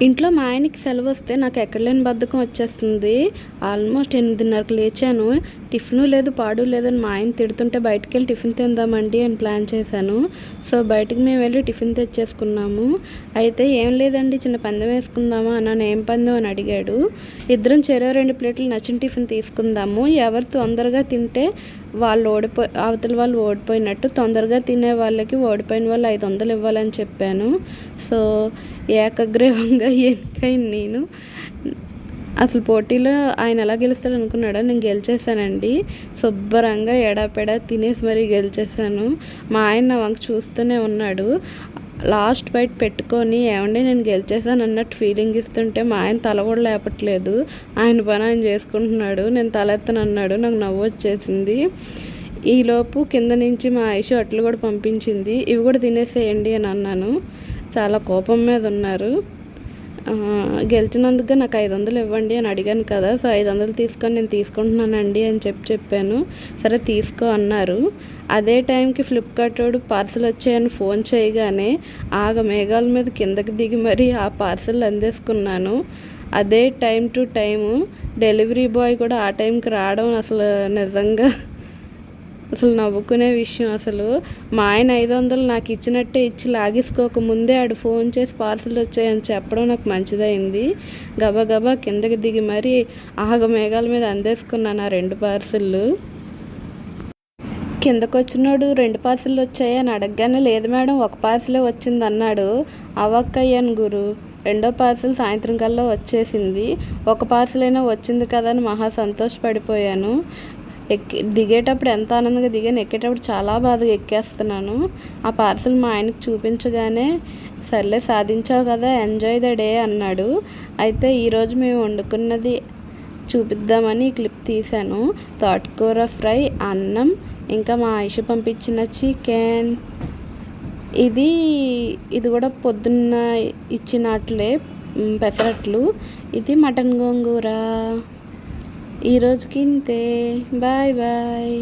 ఇంట్లో మా ఆయనకి సెలవు వస్తే నాకు ఎక్కడ లేని బద్ధకం వచ్చేస్తుంది. ఆల్మోస్ట్ 8:30కి లేచాను. టిఫిను లేదు, పాడు లేదని మా ఆయన తిడుతుంటే బయటికెళ్ళి టిఫిన్ తిందామండి అని ప్లాన్ చేశాను. సో బయటికి మేము వెళ్ళి టిఫిన్ తెచ్చేసుకున్నాము. అయితే ఏం లేదండి, చిన్న పందెం వేసుకుందామా అన్నాను. ఏం పందెం అని అడిగాడు. ఇద్దరం చెరో 2 ప్లేట్లు నచ్చిన టిఫిన్ తీసుకుందాము, ఎవరు తొందరగా తింటే వాళ్ళు అవతల వాళ్ళు ఓడిపోయినట్టు, తొందరగా తినే వాళ్ళకి ఓడిపోయిన వాళ్ళు 500 ఇవ్వాలని చెప్పాను. సో ఏకగ్రీవంగా ఎన్నికైన నేను అసలు పోటీలో ఆయన ఎలా గెలుస్తాడు అనుకున్నాడో నేను గెలిచేసానండి. శుభ్రంగా ఎడాపెడా తినేసి మరీ గెలిచేసాను. మా ఆయన నా వంక చూస్తూనే ఉన్నాడు. లాస్ట్ బైట్ పెట్టుకొని ఏమండి నేను గెలిచేసాను అన్నట్టు ఫీలింగ్ ఇస్తుంటే మా ఆయన తల కూడా లేపట్లేదు. ఆయన పని ఆయన చేసుకుంటున్నాడు. నేను తలెత్తనన్నాడు. నాకు నవ్వు వచ్చేసింది. ఈలోపు కింద నుంచి మా ఐషు అట్లు కూడా పంపించింది. ఇవి కూడా తినేసేయండి అని అన్నాను. చాలా కోపం మీద ఉన్నారు. గెలిచినందుకు నాకు 500 ఇవ్వండి అని అడిగాను కదా, సో 500 తీసుకొని నేను తీసుకుంటున్నానండి అని చెప్పాను. సరే తీసుకో అన్నారు. అదే టైంకి ఫ్లిప్కార్ట్ వాడు పార్సల్ వచ్చాయని ఫోన్ చేయగానే మేఘాల మీద కిందకి దిగి మరీ ఆ పార్సల్ అందేసుకున్నాను. అదే time to time delivery boy కూడా ఆ టైంకి రావడం అసలు నిజంగా నవ్వుకునే విషయం. అసలు మా ఆయన 500 నాకు ఇచ్చినట్టే ఇచ్చి లాగేసుకోక ముందే ఆడు ఫోన్ చేసి పార్సల్ వచ్చాయని చెప్పడం నాకు మంచిదైంది. గబగబా కిందకి దిగి మరీ మేఘాల మీద అందేసుకున్నాను ఆ 2 పార్సళ్ళు. కిందకు వచ్చినోడు 2 పార్సల్ వచ్చాయి అని అడగగానే లేదు మేడం 1 పార్సలే వచ్చింది అన్నాడు. అవక్కయ్యాను గురు. 2వ పార్సల్ సాయంత్రం కల్లా వచ్చేసింది. 1 పార్సల్ అయినా వచ్చింది కదా అని మహా సంతోషపడిపోయాను. దిగేటప్పుడు ఎంత ఆనందంగా దిగాను, ఎక్కేటప్పుడు చాలా బాధగా ఎక్కేస్తున్నాను. ఆ పార్సల్ మా ఆయనకు చూపించగానే సర్లే సాధించావు కదా, ఎంజాయ్ ద డే అన్నాడు. అయితే ఈరోజు మేము వండుకున్నది చూపిద్దామని క్లిప్ తీశాను. తోటకూర ఫ్రై, అన్నం, ఇంకా మా ఐషు పంపించిన చికెన్. ఇది కూడా పొద్దున్న ఇచ్చినట్లే పెసరట్లు. ఇది మటన్ గోంగూర. ఈరోజుకి ఇంతే. Bye bye.